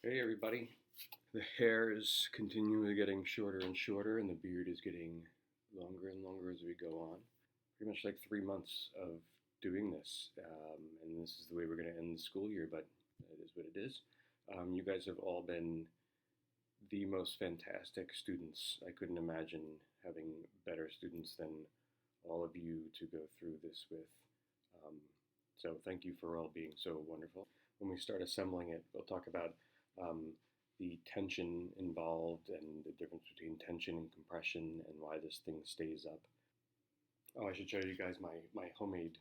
Hey everybody. The hair is continually getting shorter and shorter, and the beard is getting longer and longer as we go on. Pretty much like 3 months of doing this, and this is the way we're going to end the school year, but it is what it is. You guys have all been the most fantastic students. I couldn't imagine having better students than all of you to go through this with. Um, so thank you for all being so wonderful. When we start assembling it, we'll talk about the tension involved and the difference between tension and compression and why this thing stays up. Oh, I should show you guys my homemade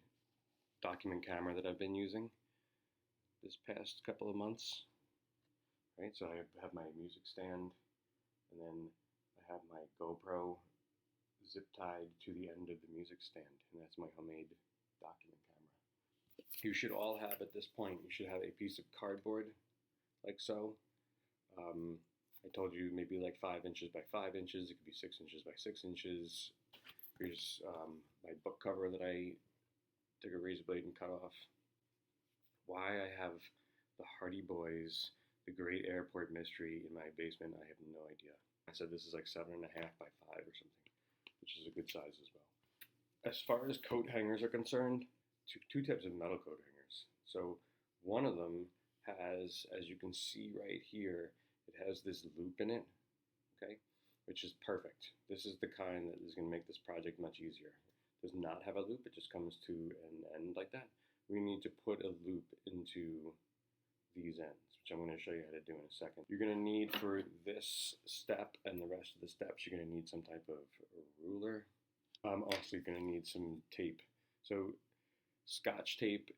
document camera that I've been using this past couple of months. Right, so I have my music stand, and then I have my GoPro zip tied to the end of the music stand, and that's my homemade document camera. You should all have, at this point, you should have a piece of cardboard like so. I told you maybe like 5 inches by 5 inches. It could be 6 inches by 6 inches. Here's my book cover that I took a razor blade and cut off. Why I have the Hardy Boys, the Great Airport Mystery in my basement, I have no idea. I said this is like 7.5 by 5 or something, which is a good size as well. As far as coat hangers are concerned, two types of metal coat hangers. So one of them has, as you can see right here, it has this loop in it, okay, which is perfect. This is the kind that is going to make this project much easier. It does not have a loop, it just comes to an end like that. We need to put a loop into these ends, which I'm going to show you how to do in a second. You're going to need, for this step and the rest of the steps, you're going to need some type of ruler. Also, you're going to need some tape. So Scotch tape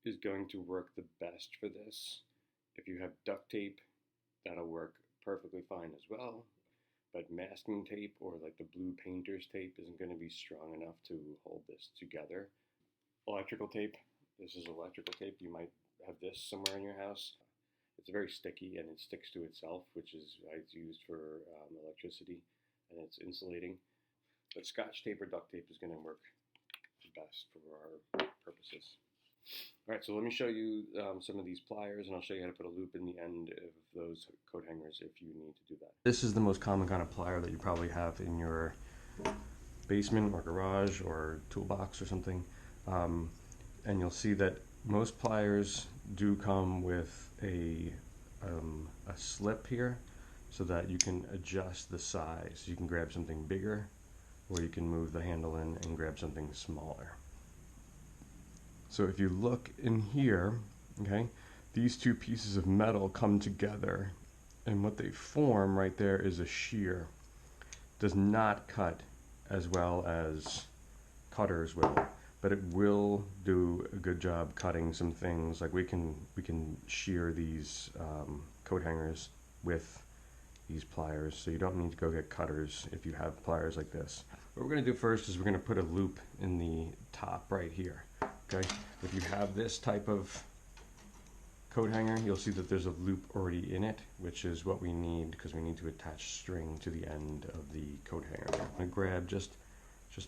is going to work the best for this. If you have duct tape, that'll work perfectly fine as well. But masking tape, or like the blue painter's tape, isn't going to be strong enough to hold this together. Electrical tape. This is electrical tape. You might have this somewhere in your house. It's very sticky and it sticks to itself, which is it's used for electricity, and it's insulating. But Scotch tape or duct tape is going to work best for our purposes. All right, so let me show you some of these pliers, and I'll show you how to put a loop in the end of those coat hangers if you need to do that. This is the most common kind of plier that you probably have in your basement or garage or toolbox or something. And you'll see that most pliers do come with a slip here so that you can adjust the size. You can grab something bigger, or you can move the handle in and grab something smaller. So if you look in here, okay, these two pieces of metal come together, and what they form right there is a shear. Does not cut as well as cutters will, but it will do a good job cutting some things. Like we can shear these coat hangers with these pliers, so you don't need to go get cutters if you have pliers like this. What we're going to do first is we're going to put a loop in the top right here. Okay, if you have this type of coat hanger, you'll see that there's a loop already in it, which is what we need because we need to attach string to the end of the coat hanger. I'm going to grab just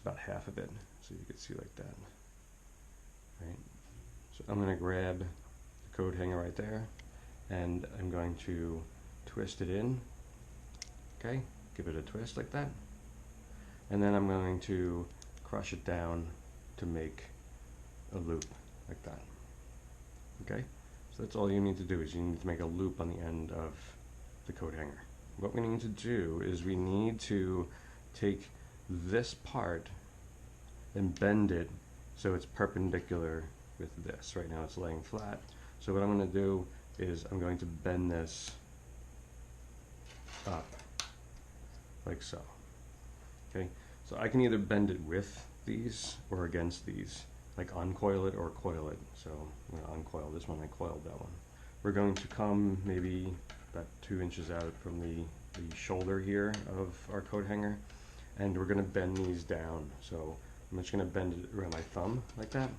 about half of it so you can see like that. Right. So I'm going to grab the coat hanger right there, and I'm going to twist it in. Okay, give it a twist like that, and then I'm going to crush it down to make a loop like that. Okay, so that's all you need to do, is you need to make a loop on the end of the coat hanger. What we need to do is we need to take this part and bend it so it's perpendicular with this. Right now it's laying flat. So what I'm going to do is I'm going to bend this up like so. Okay, so I can either bend it with these or against these, like uncoil it or coil it. So I'm going to uncoil this one, I coiled that one. We're going to come maybe about 2 inches out from the shoulder here of our coat hanger, and we're going to bend these down. So I'm just going to bend it around my thumb like that.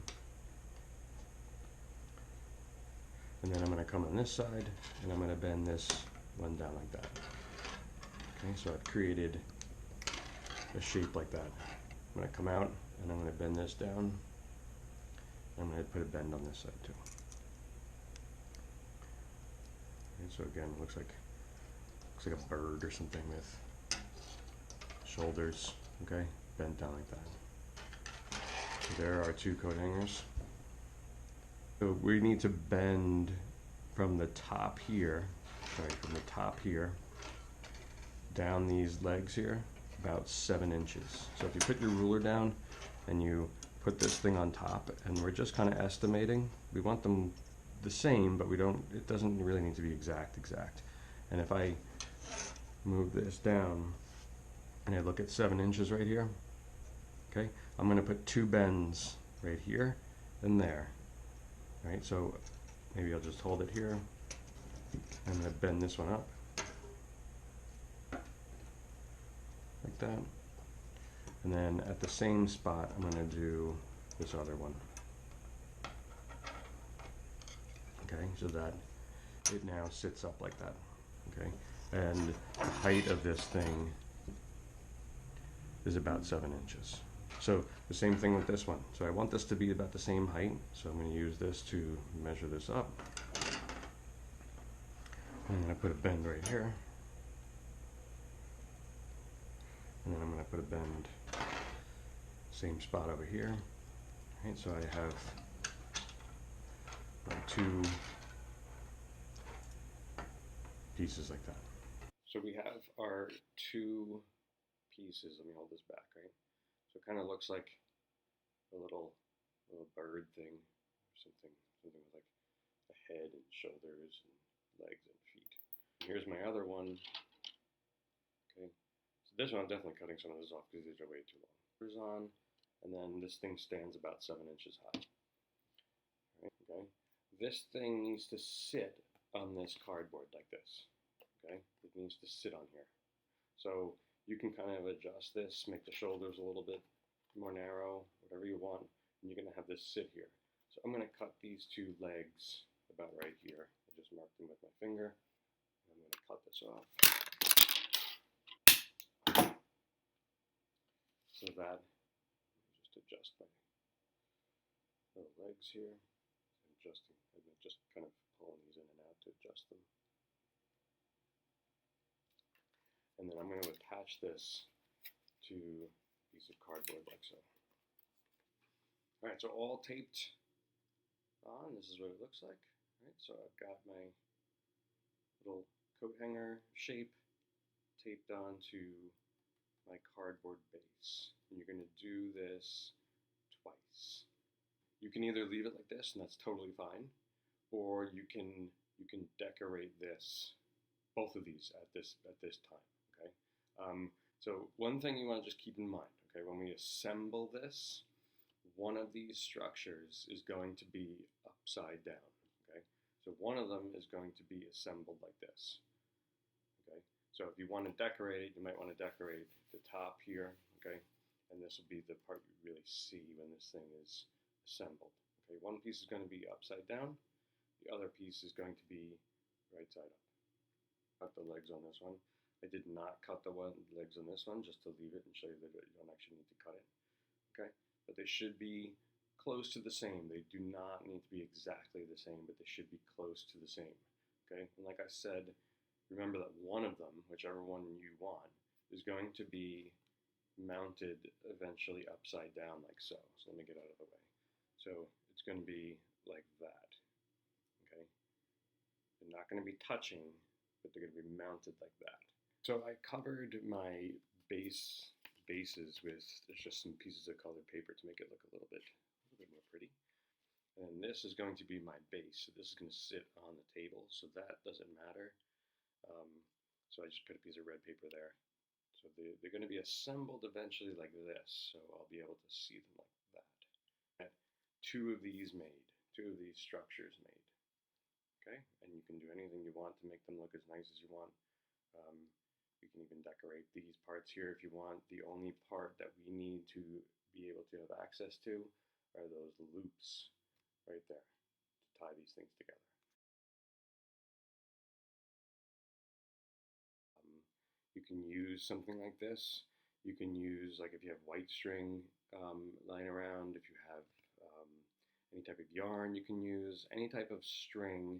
And then I'm going to come on this side, and I'm going to bend this one down like that. Okay, so I've created a shape like that. I'm going to come out, and I'm going to bend this down. I'm going to put a bend on this side too. And so again, looks like a bird or something with shoulders, okay, bent down like that. So there are 2 coat hangers. So we need to bend from the top here, from the top here, down these legs here, about 7 inches. So if you put your ruler down and you put this thing on top, and we're just kind of estimating, we want them the same, but it doesn't really need to be exact. And if I move this down and I look at 7 inches right here, okay, I'm going to put 2 bends right here and there. Right, so maybe I'll just hold it here. I'm going to bend this one up like that, and then at the same spot I'm going to do this other one. Okay, so that it now sits up like that. Okay, and the height of this thing is about 7 inches. So the same thing with this one. So I want this to be about the same height, so I'm going to use this to measure this up. And I'm going to put a bend right here. And then I'm going to put a bend, same spot over here. Right, so I have my 2 pieces like that. So we have our 2 pieces. Let me hold this back, right? So it kind of looks like a little bird thing, or something with like a head and shoulders and legs and feet. Here's my other one. Okay, so this one I'm definitely cutting some of this off because these are way too long. Here's on, and then this thing stands about 7 inches high. Right, okay, this thing needs to sit on this cardboard like this. Okay, it needs to sit on here. So you can kind of adjust this, make the shoulders a little bit more narrow, whatever you want, and you're going to have this sit here. So I'm going to cut these 2 legs about right here. I just marked them with my finger. I'm going to cut this off. So that, just adjust my little legs here. Adjusting, and just kind of pulling these in and out to adjust them. And then I'm going to attach this to a piece of cardboard like so. Alright, so all taped on. This is what it looks like. Alright, so I've got my little coat hanger shape taped onto my cardboard base. And you're going to do this twice. You can either leave it like this, and that's totally fine, or you can decorate this, both of these at this time. Okay. So one thing you want to just keep in mind. Okay, when we assemble this, one of these structures is going to be upside down. Okay, so one of them is going to be assembled like this. Okay, so if you want to decorate it, you might want to decorate the top here. Okay, and this will be the part you really see when this thing is assembled. Okay, one piece is going to be upside down, the other piece is going to be right side up. Cut the legs on this one. I did not cut the legs on this one, just to leave it and show you that you don't actually need to cut it. Okay, but they should be close to the same. They do not need to be exactly the same, but they should be close to the same. Okay, and like I said, remember that one of them, whichever one you want, is going to be mounted eventually upside down like so. So let me get out of the way. So it's going to be like that. Okay, they're not going to be touching, but they're going to be mounted like that. So I covered my bases with just some pieces of colored paper to make it look a little bit more pretty. And this is going to be my base. So this is going to sit on the table, so that doesn't matter. So I just put a piece of red paper there. So they're going to be assembled eventually like this, so I'll be able to see them like that. I had 2 of these made, 2 of these structures made. Okay, and you can do anything you want to make them look as nice as you want. You can even decorate these parts here if you want. The only part that we need to be able to have access to are those loops right there to tie these things together. You can use something like this. You can use, like if you have white string lying around, if you have any type of yarn you can use, any type of string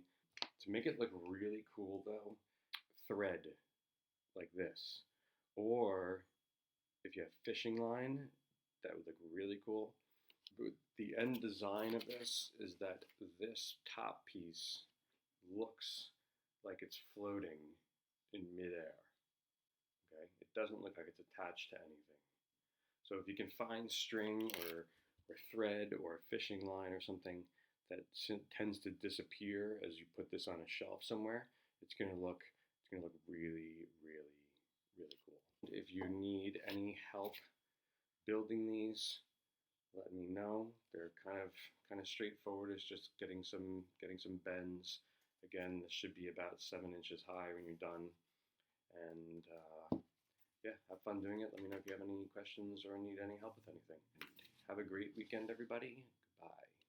To make it look really cool though, thread like this. Or if you have fishing line, that would look really cool. But the end design of this is that this top piece looks like it's floating in midair. Okay, it doesn't look like it's attached to anything. So if you can find string or thread or a fishing line or something that tends to disappear as you put this on a shelf somewhere, it's gonna look really, really, really cool. If you need any help building these, let me know. They're kind of straightforward. It's just getting some bends. Again, this should be about 7 inches high when you're done. And yeah, have fun doing it. Let me know if you have any questions or need any help with anything. Have a great weekend, everybody. Goodbye.